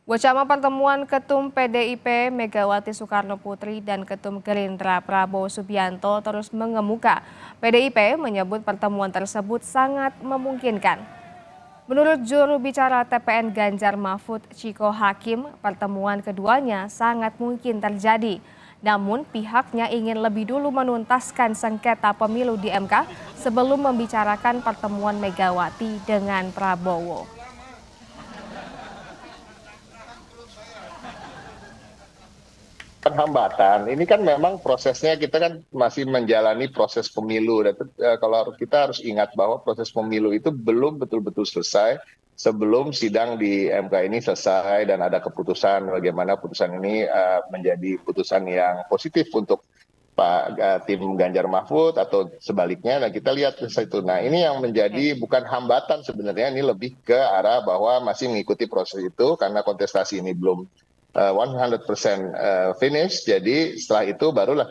Wacana pertemuan Ketum PDIP Megawati Soekarno Putri dan Ketum Gerindra Prabowo Subianto terus mengemuka. PDIP menyebut pertemuan tersebut sangat memungkinkan. Menurut juru bicara TPN Ganjar Mahfud Ciko Hakim, pertemuan keduanya sangat mungkin terjadi. Namun pihaknya ingin lebih dulu menuntaskan sengketa pemilu di MK sebelum membicarakan pertemuan Megawati dengan Prabowo. Hambatan ini kan memang prosesnya kita kan masih menjalani proses pemilu dan kalau kita harus ingat bahwa proses pemilu itu belum betul-betul selesai sebelum sidang di MK ini selesai dan ada keputusan bagaimana putusan ini menjadi putusan yang positif untuk tim Ganjar Mahfud atau sebaliknya. Nah kita lihat itu. Nah ini yang menjadi bukan hambatan sebenarnya, ini lebih ke arah bahwa masih mengikuti proses itu karena kontestasi ini belum 100% finish. Jadi setelah itu barulah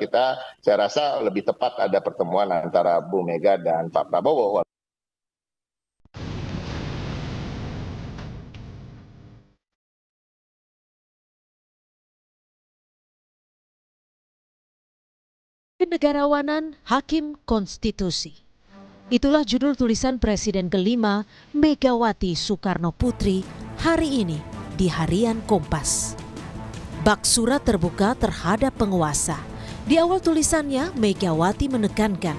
saya rasa lebih tepat ada pertemuan antara Bu Mega dan Pak Prabowo. Kenegarawanan Hakim Konstitusi. Itulah judul tulisan Presiden kelima Megawati Soekarno Putri hari ini di Harian Kompas. Bak surat terbuka terhadap penguasa. Di awal tulisannya, Megawati menekankan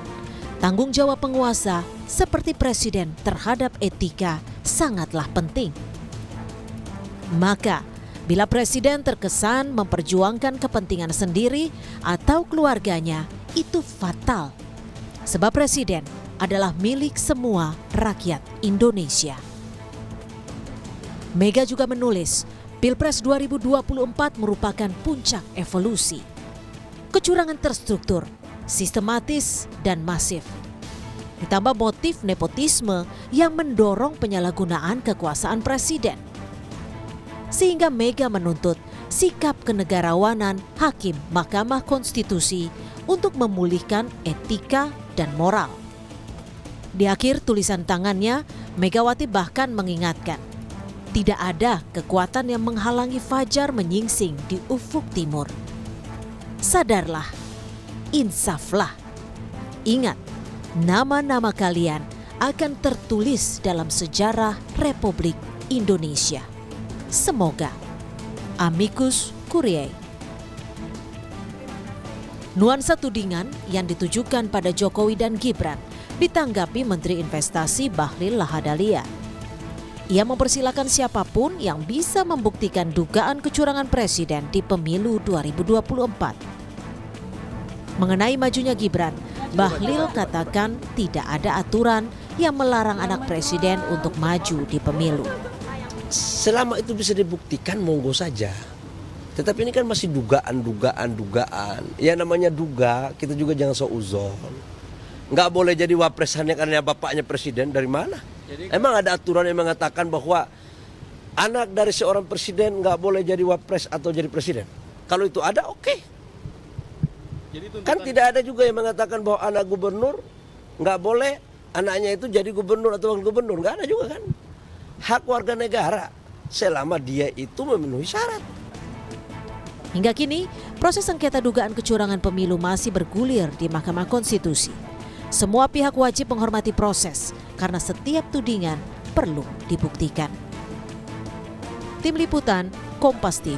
tanggung jawab penguasa seperti presiden terhadap etika sangatlah penting. Maka, bila presiden terkesan memperjuangkan kepentingan sendiri atau keluarganya, itu fatal. Sebab presiden adalah milik semua rakyat Indonesia. Mega juga menulis, Pilpres 2024 merupakan puncak evolusi. Kecurangan terstruktur, sistematis, dan masif. Ditambah motif nepotisme yang mendorong penyalahgunaan kekuasaan presiden. Sehingga Mega menuntut sikap kenegarawanan Hakim Mahkamah Konstitusi untuk memulihkan etika dan moral. Di akhir tulisan tangannya, Megawati bahkan mengingatkan, tidak ada kekuatan yang menghalangi fajar menyingsing di ufuk timur. Sadarlah, insaflah. Ingat, nama-nama kalian akan tertulis dalam sejarah Republik Indonesia. Semoga. Amicus Curiae. Nuansa tudingan yang ditujukan pada Jokowi dan Gibran ditanggapi Menteri Investasi Bahlil Lahadalia. Ia mempersilakan siapapun yang bisa membuktikan dugaan kecurangan presiden di pemilu 2024. Mengenai majunya Gibran, Bahlil katakan tidak ada aturan yang melarang anak presiden untuk maju di pemilu. Selama itu bisa dibuktikan, monggo saja. Tetapi ini kan masih dugaan. Ya namanya duga, kita juga jangan seuzon. Nggak boleh jadi wapres hanya karena bapaknya presiden, dari mana? Emang ada aturan yang mengatakan bahwa anak dari seorang presiden nggak boleh jadi wapres atau jadi presiden? Kalau itu ada, oke. Kan tidak ada juga yang mengatakan bahwa anak gubernur nggak boleh anaknya itu jadi gubernur atau wakil gubernur. Nggak ada juga kan. Hak warga negara selama dia itu memenuhi syarat. Hingga kini, proses sengketa dugaan kecurangan pemilu masih bergulir di Mahkamah Konstitusi. Semua pihak wajib menghormati proses karena setiap tudingan perlu dibuktikan. Tim Liputan, Kompas TV.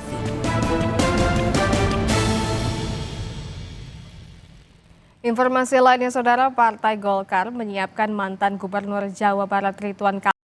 Informasi lainnya, Saudara, Partai Golkar menyiapkan mantan Gubernur Jawa Barat Ridwan Kamil